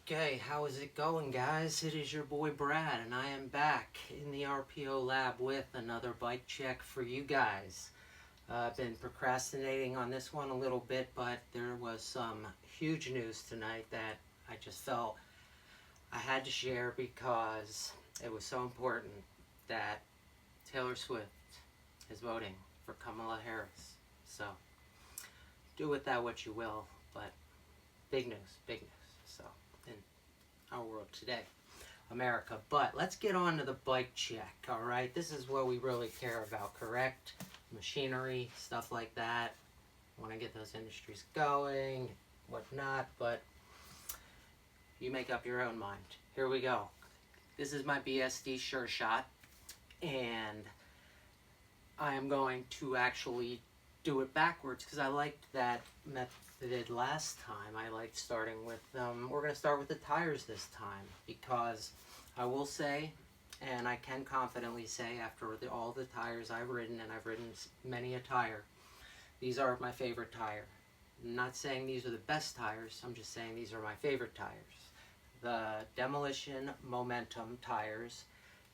Okay, how is it going, guys? It is your boy Brad, and I am back in the RPO lab with another bike check for you guys. I've been procrastinating on this one a little bit, but there was some huge news tonight that I just felt I had to share because it was so important that Taylor Swift is voting for Kamala Harris. So, do with that what you will, but big news, big news. So, in our world today, America. But let's get on to the bike check, all right? This is what we really care about, correct? Machinery, stuff like that. Want to get those industries going, whatnot, but you make up your own mind. Here we go. This is my BSD Sureshot, and I am going to actually do it backwards because I liked that method last time. I liked starting with, we're going to start with the tires this time because I will say, and I can confidently say after all the tires I've ridden, and I've ridden many a tire, these are my favorite tire. I'm not saying these are the best tires, I'm just saying these are my favorite tires. The Demolition Momentum tires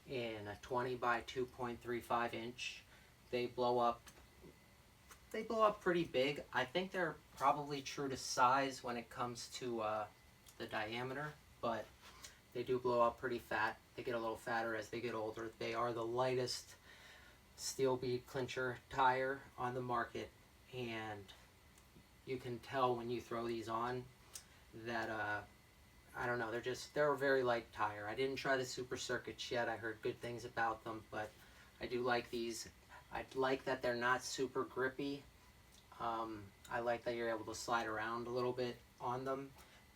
in a 20 by 2.35 inch. They blow up pretty big. I think they're probably true to size when it comes to the diameter, but they do blow up pretty fat. They get a little fatter as they get older. They are the lightest steel bead clincher tire on the market, and you can tell when you throw these on that I don't know, they're a very light tire. I didn't try the Super Circuits yet. I heard good things about them, but I do like these. I like that they're not super grippy. I like that you're able to slide around a little bit on them.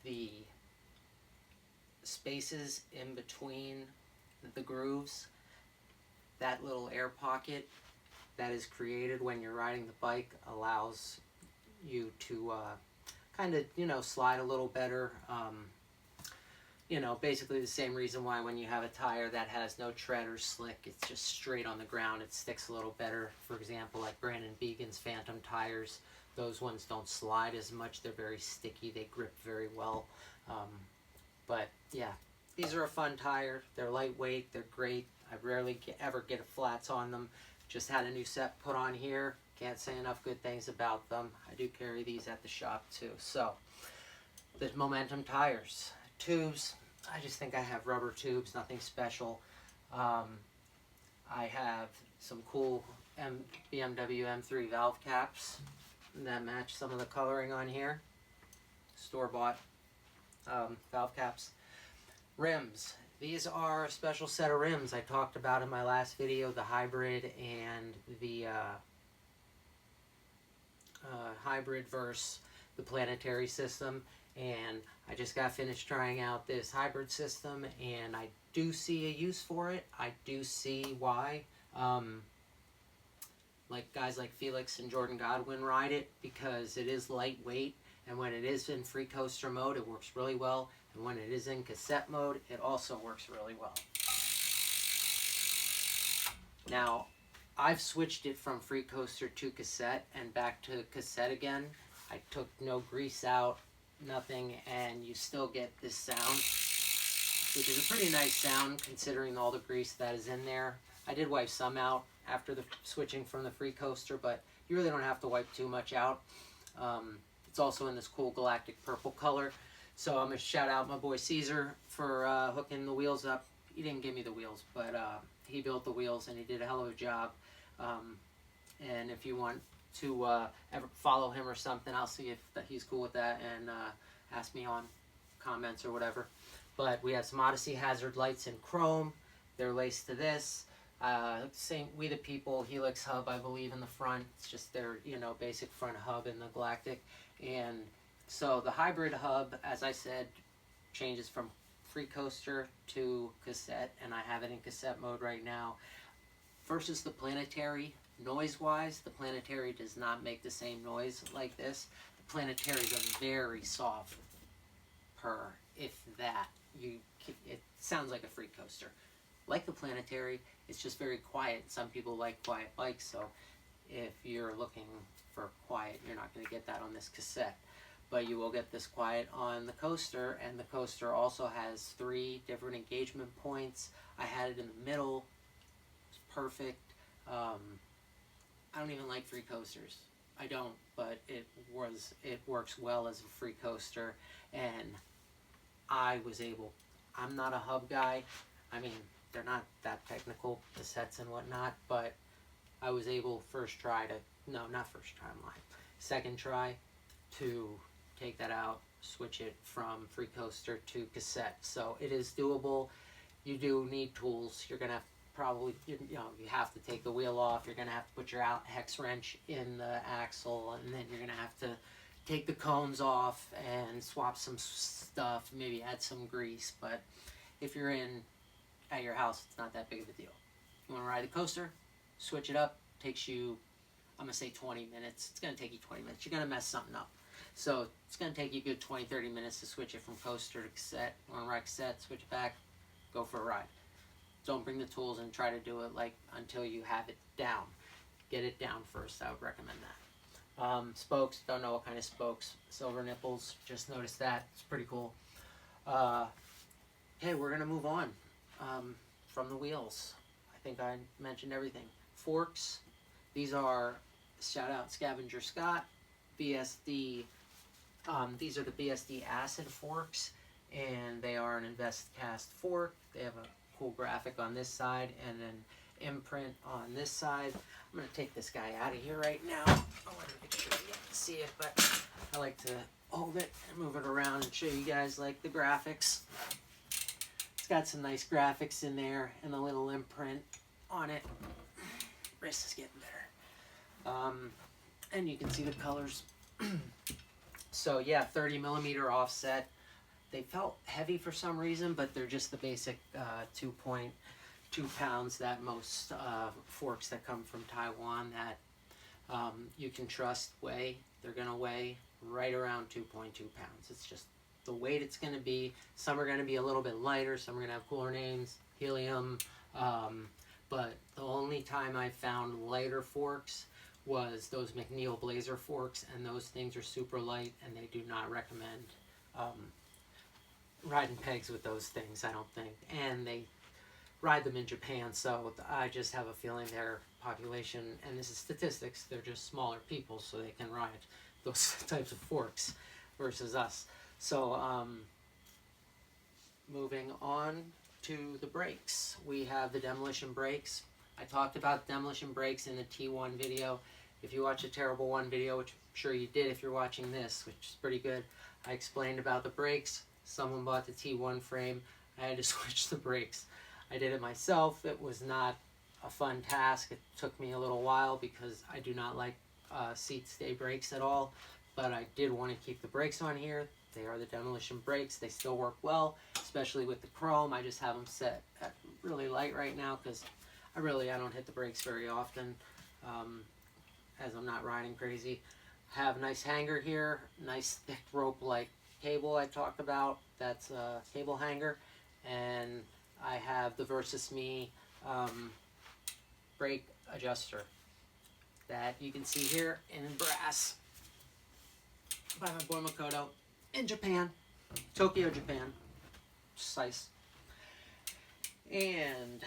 The spaces in between the grooves, that little air pocket that is created when you're riding the bike allows you to kind of, slide a little better. Basically the same reason why when you have a tire that has no tread or slick, it's just straight on the ground, it sticks a little better. For example, like Brandon Began's Phantom tires, those ones don't slide as much. They're very sticky. They grip very well. But yeah, these are a fun tire. They're lightweight. They're great. I rarely ever get flats on them. Just had a new set put on here. Can't say enough good things about them. I do carry these at the shop too. So, the Momentum tires. Tubes, I just think I have rubber tubes, nothing special. I have some cool BMW M3 valve caps that match some of the coloring on here. Store-bought valve caps. Rims. These are a special set of rims I talked about in my last video, the hybrid and the hybrid versus the planetary system. And I just got finished trying out this hybrid system, and I do see a use for it. I do see why like guys like Felix and Jordan Godwin ride it, because it is lightweight, and when it is in free coaster mode it works really well, and when it is in cassette mode it also works really well. Now I've switched it from free coaster to cassette and back to cassette again. I took no grease out, nothing, and you still get this sound, which is a pretty nice sound considering all the grease that is in there. I did wipe some out after the switching from the free coaster, but you really don't have to wipe too much out. It's also in this cool galactic purple color. So I'm going to shout out my boy Caesar for hooking the wheels up. He didn't give me the wheels, but he built the wheels and he did a hell of a job. And if you want to ever follow him or something, I'll see if he's cool with that, and ask me on comments or whatever. But we have some Odyssey hazard lights in chrome. They're laced to this. Same We the People Helix hub, I believe, in the front. It's just their basic front hub in the Galactic. And so the hybrid hub, as I said, changes from free coaster to cassette, and I have it in cassette mode right now. Versus the planetary, noise-wise, the planetary does not make the same noise like this. The planetary is a very soft purr, if that. It sounds like a free coaster. Like the planetary, it's just very quiet. Some people like quiet bikes, so if you're looking for quiet, you're not going to get that on this cassette. but you will get this quiet on the coaster, and the coaster also has 3 different engagement points. I had it in the middle. It's perfect. I don't even like free coasters. I don't, but it works well as a free coaster, and I'm not a hub guy. I mean, they're not that technical, the sets and whatnot, but I was able second try to take that out, switch it from free coaster to cassette. So it is doable. You do need tools. You're gonna you have to take the wheel off. You're gonna have to put your hex wrench in the axle, and then you're gonna have to take the cones off and swap some stuff, maybe add some grease. But if you're at your house, it's not that big of a deal. You want to ride the coaster, switch it up. Takes you, I'm gonna say 20 minutes. It's gonna take you 20 minutes. You're gonna mess something up, so it's gonna take you a good 20-30 minutes to switch it from coaster to cassette. You want to ride cassette, switch it back, go for a ride. Don't bring the tools and try to do it until you have it down. Get it down first. I would recommend that. Spokes, don't know what kind of spokes. Silver nipples, just noticed that. It's pretty cool. Okay, we're gonna move on from the wheels. I think I mentioned everything. Forks, these are, shout out Scavenger Scott, BSD. These are the BSD acid forks, and they are an invest cast fork. They have a cool graphic on this side and an imprint on this side. I'm going to take this guy out of here right now. I want to make sure you can see it, but I like to hold it and move it around and show you guys the graphics. It's got some nice graphics in there and a little imprint on it. Wrist is getting better. And you can see the colors. So yeah, 30 millimeter offset. They felt heavy for some reason, but they're just the basic 2.2 pounds that most forks that come from Taiwan that you can trust weigh. They're going to weigh right around 2.2 pounds. It's just the weight it's going to be. Some are going to be a little bit lighter. Some are going to have cooler names, helium. But the only time I found lighter forks was those McNeil Blazer forks, and those things are super light, and they do not recommend riding pegs with those things, I don't think. And they ride them in Japan, so I just have a feeling their population, and this is statistics, they're just smaller people, so they can ride those types of forks versus us. So moving on to the brakes, we have the demolition brakes. I talked about demolition brakes in the T1 video. If you watch the Terrible One video, which I'm sure you did if you're watching this, which is pretty good, I explained about the brakes. Someone bought the T1 frame. I had to switch the brakes. I did it myself. It was not a fun task. It took me a little while because I do not like seat stay brakes at all. But I did want to keep the brakes on here. They are the demolition brakes. They still work well, especially with the chrome. I just have them set at really light right now because I don't hit the brakes very often as I'm not riding crazy. Have a nice hanger here, nice thick rope-like cable I talked about. That's a cable hanger. And I have the Versus Me brake adjuster that you can see here in brass by my boy Makoto in Japan, Tokyo, Japan, precise. And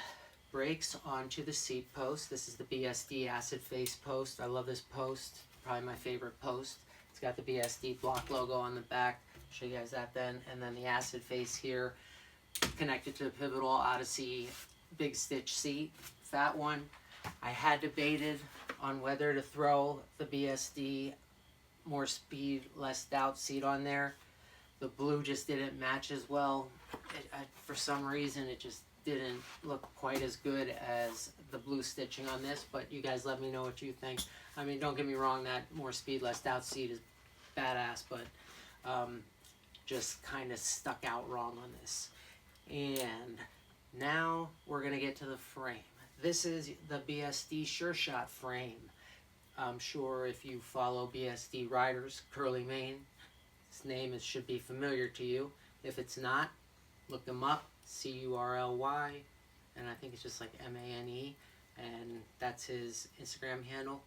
brakes onto the seat post. This is the BSD acid face post. I love this post, probably my favorite post. It's got the BSD block logo on the back. I'll show you guys that then. And then the acid face here, connected to the Pivotal Odyssey big stitch seat, fat one. I had debated on whether to throw the BSD more speed, less doubt seat on there. The blue just didn't match as well. For some reason, it just didn't look quite as good as the blue stitching on this, but you guys let me know what you think. I mean, don't get me wrong, that more speed, less doubt seat is badass, but just kind of stuck out wrong on this. And now we're going to get to the frame. This is the BSD Sureshot frame. I'm sure if you follow BSD riders, Curly Mane, his name should be familiar to you. If it's not, look them up, C-U-R-L-Y, and I think it's just like M-A-N-E, and that's his Instagram handle.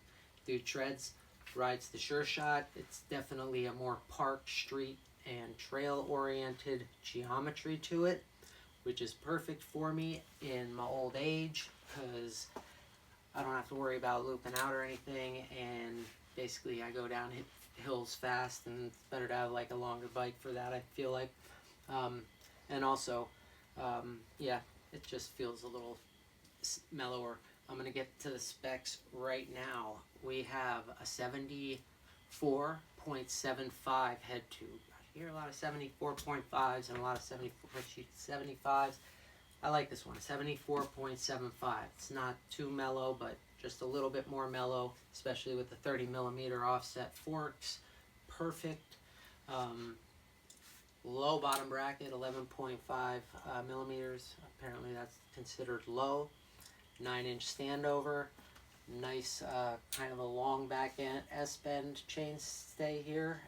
Dude treads rides the Sureshot. It's definitely a more park, street, and trail oriented geometry to it, which is perfect for me in my old age because I don't have to worry about looping out or anything, and basically I go down hills fast, and it's better to have like a longer bike for that, I feel like. And also, yeah, it just feels a little mellower. I'm going to get to the specs right now. We have a 74.75 head tube. I hear a lot of 74.5s and a lot of 75s. I like this one, 74.75. It's not too mellow, but just a little bit more mellow, especially with the 30mm offset forks. Perfect. Low bottom bracket, 11.5 millimeters. Apparently that's considered low. 9-inch standover. Nice kind of a long back end S-bend chainstay here.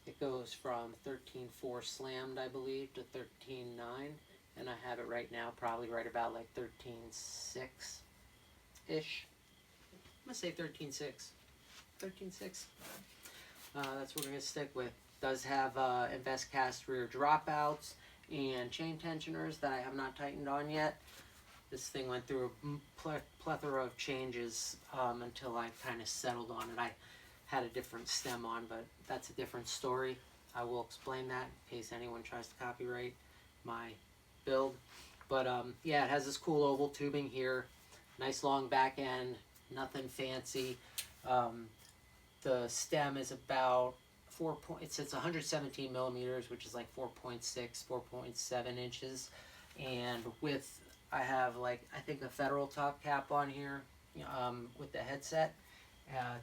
It goes from 13.4 slammed, I believe, to 13.9. And I have it right now probably right about like 13.6-ish. I'm going to say 13.6. 13.6. That's what we're going to stick with. Does have invest cast rear dropouts and chain tensioners that I have not tightened on yet. This thing went through a plethora of changes until I kind of settled on it. I had a different stem on, but that's a different story. I will explain that in case anyone tries to copyright my build. But yeah, it has this cool oval tubing here. Nice long back end, nothing fancy. The stem is about it's 117 millimeters, which is like 4.6, 4.7 inches. And with, I have like, I think a Federal top cap on here with the headset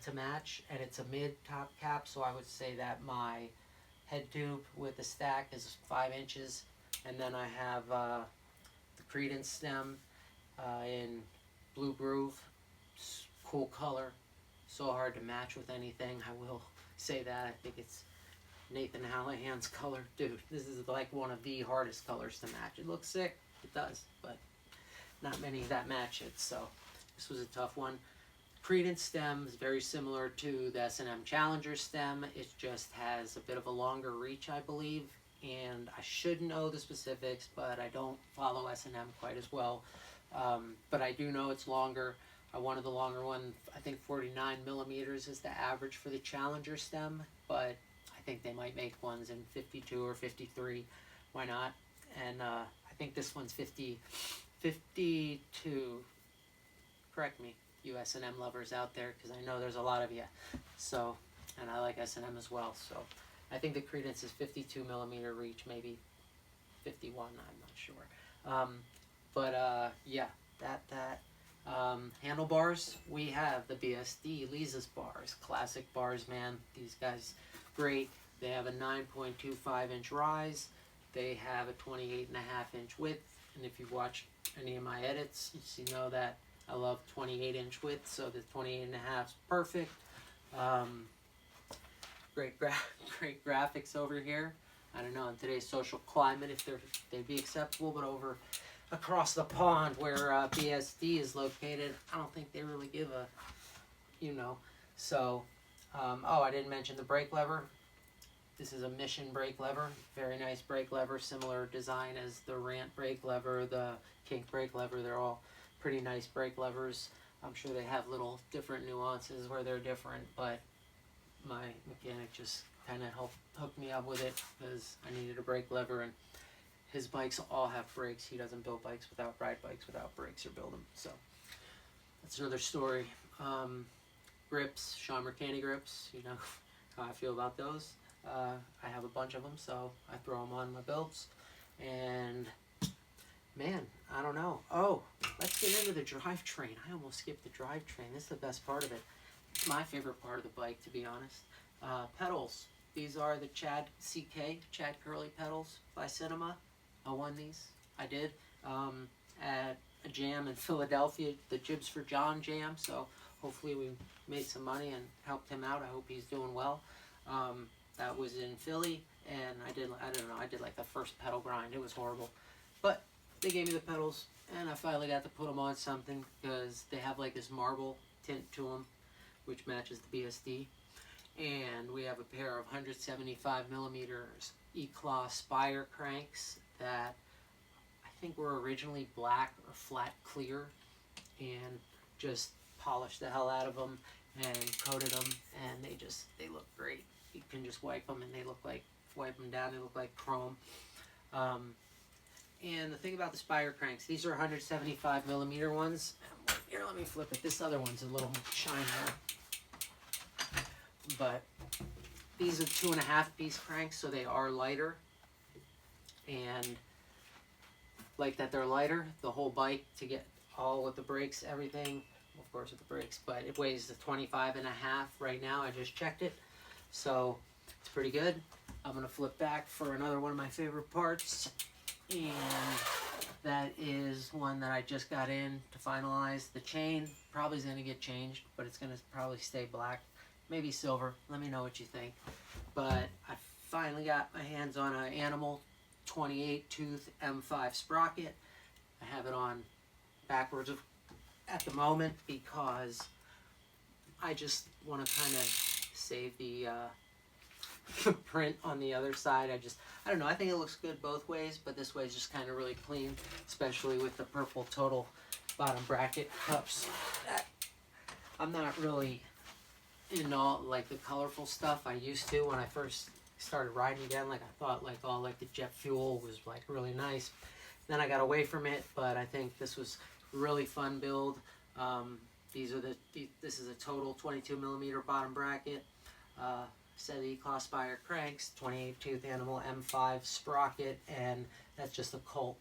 to match. And it's a mid top cap, so I would say that my head tube with the stack is 5 inches. And then I have the Credence stem in Blue Groove. Cool color. So hard to match with anything, I will say that. I think it's Nathan Hallahan's color. Dude, this is like one of the hardest colors to match. It looks sick, it does, but not many that match it, so this was a tough one. Credence stem is very similar to the S&M Challenger stem. It just has a bit of a longer reach, I believe, and I should know the specifics, but I don't follow S&M quite as well. But I do know it's longer. I wanted the longer one. I think 49 millimeters is the average for the Challenger stem, but I think they might make ones in 52 or 53. Why not? And I think this one's 52. Correct me, you S&M lovers out there, because I know there's a lot of you. So, and I like S&M as well. So I think the Credence is 52 millimeter reach, maybe 51. I'm not sure. Yeah, that. Handlebars, we have the BSD Lisa's bars. Classic bars, man. These guys, great. They have a 9.25 inch rise. They have a 28.5 inch width. And if you've watched any of my edits, you know that I love 28 inch width, so the 28.5 is perfect. Great graphics over here. I don't know, in today's social climate if they'd be acceptable, but over across the pond where BSD is located, I don't think they really give a, So, oh, I didn't mention the brake lever. This is a Mission brake lever. Very nice brake lever, similar design as the Rant brake lever, the Kink brake lever. They're all pretty nice brake levers. I'm sure they have little different nuances where they're different, but my mechanic just kind of hooked me up with it because I needed a brake lever, and his bikes all have brakes. He doesn't build bikes without ride bikes without brakes or build them. So that's another story. Grips, Sean Mercani grips. You know how I feel about those. I have a bunch of them, so I throw them on my builds. And man, I don't know. Oh, let's get into the drivetrain. I almost skipped the drivetrain. This is the best part of it. It's my favorite part of the bike, to be honest. Pedals. These are the Chad Curley pedals by Cinema. I won these. I did. At a jam in Philadelphia, the Jibs for John jam. So hopefully we made some money and helped him out. I hope he's doing well. That was in Philly, and I did like the first pedal grind. It was horrible. But they gave me the pedals, and I finally got to put them on something because they have like this marble tint to them, which matches the BSD. And we have a pair of 175 millimeters E-claw Spire cranks that I think were originally black or flat clear, and just polished the hell out of them and coated them, and they look great. You can just wipe them and they look like, wipe them down, they look like chrome. And the thing about the Spire cranks, these are 175 millimeter ones. Here, let me flip it. This other one's a little shinier. But these are 2.5 piece cranks, so they are lighter. And like that they're lighter, the whole bike to get all with the brakes, everything, of course with the brakes, but it weighs the 25.5 right now. I just checked it. So it's pretty good. I'm gonna flip back for another one of my favorite parts. And that is one that I just got in to finalize. The chain probably is gonna get changed, but it's gonna probably stay black. Maybe silver, let me know what you think. But I finally got my hands on an Animal 28 tooth M5 sprocket. I have it on backwards at the moment because I just want to kind of save the print on the other side. I don't know, I think it looks good both ways, but this way is just kind of really clean, especially with the purple total bottom bracket cups. I'm not really in all like the colorful stuff I used to when I first started riding again. Like I thought like all like the jet fuel was like really nice. Then I got away from it, but I think this was really fun build. This is a total 22 millimeter bottom bracket. Set of E-claw Spire cranks, 28 tooth Animal M5 sprocket, and that's just a Colt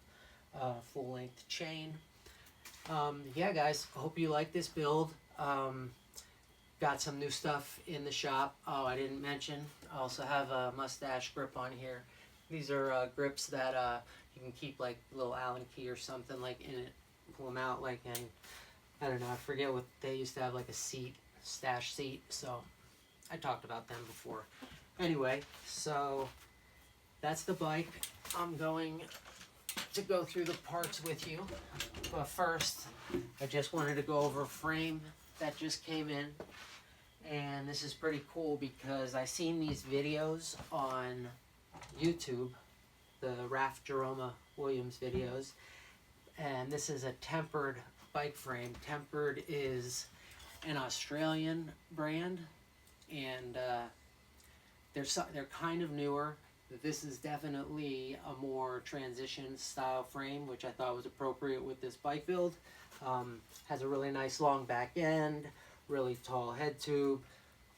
full length chain. Yeah, guys, I hope you like this build. Got some new stuff in the shop. Oh, I didn't mention, I also have a mustache grip on here. These are grips that you can keep like a little Allen key or something like in it, pull them out like, and I don't know, I forget what they used to have, like a seat, stash seat, so I talked about them before. Anyway, so that's the bike. I'm going to go through the parts with you, but first I just wanted to go over a frame that just came in. And this is pretty cool because I seen these videos on YouTube, the Raf Jeroma Williams videos, and this is a tempered bike frame. Tempered is an Australian brand, and they're kind of newer. This is definitely a more transition style frame, which I thought was appropriate with this bike build. Has a really nice long back end, really tall head tube,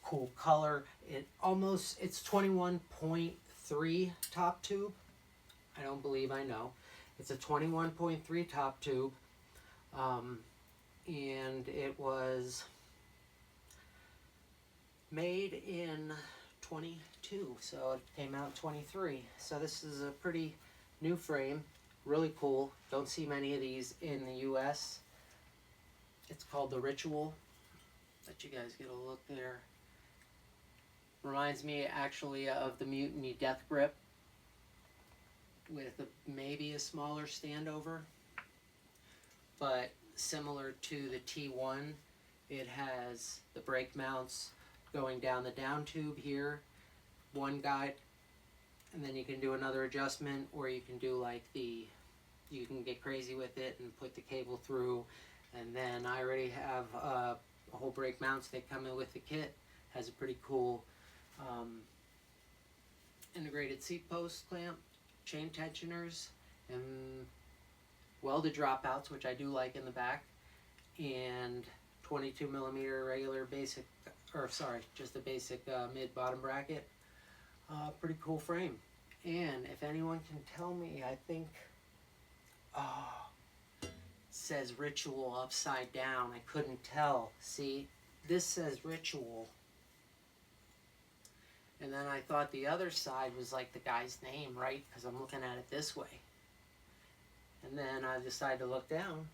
cool color. It's 21.3 top tube. I don't believe I know. It's a 21.3 top tube, and it was made in 22, so it came out in 23. So this is a pretty new frame, really cool. Don't see many of these in the US. It's called the Ritual. Let you guys get a look there. Reminds me actually of the Mutiny Death Grip with maybe a smaller standover, but similar to the T1, it has the brake mounts going down the down tube here, one guide, and then you can do another adjustment, or you can do like you can get crazy with it and put the cable through. And then I already have a whole brake mounts. They come in with the kit. Has a pretty cool integrated seat post clamp, chain tensioners, and welded dropouts, which I do like in the back, and 22 millimeter regular basic, or sorry, just a basic mid bottom bracket. Pretty cool frame. And if anyone can tell me, I think, says Ritual upside down. I couldn't tell. See, this says Ritual, and then I thought the other side was like the guy's name, right? Because I'm looking at it this way. And then I decided to look down,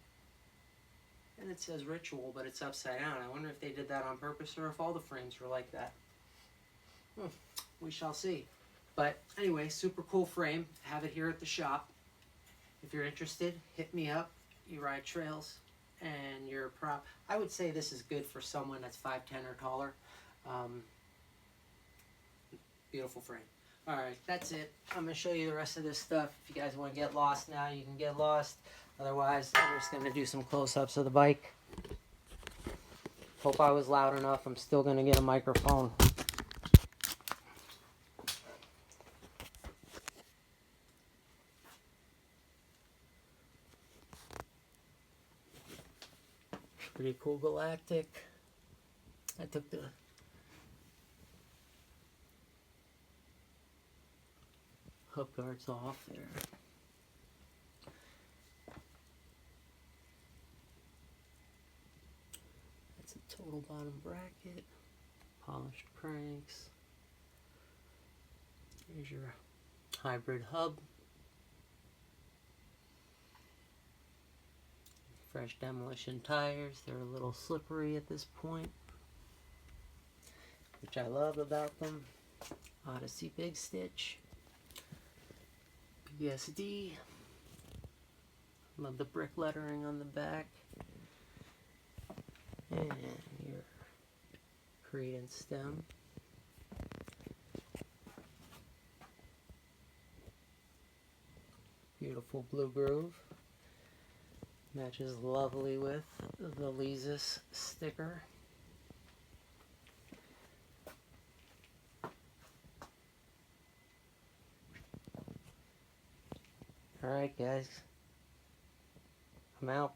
and it says Ritual, but it's upside down. I wonder if they did that on purpose or if all the frames were like that. We shall see. But anyway, super cool frame. Have it here at the shop. If you're interested, hit me up. You ride trails, and your prop. I would say this is good for someone that's 5'10" or taller. Beautiful frame. Alright, that's it. I'm going to show you the rest of this stuff. If you guys want to get lost now, you can get lost. Otherwise, I'm just going to do some close-ups of the bike. Hope I was loud enough. I'm still going to get a microphone. Pretty cool Galactic. I took the hub guards off there. That's a total bottom bracket. Polished cranks. Here's your hybrid hub. Fresh demolition tires. They're a little slippery at this point, which I love about them. Odyssey Big Stitch. BSD. Love the brick lettering on the back. And your Credence stem. Beautiful blue groove. Matches lovely with the Lesus sticker. Alright guys, I'm out.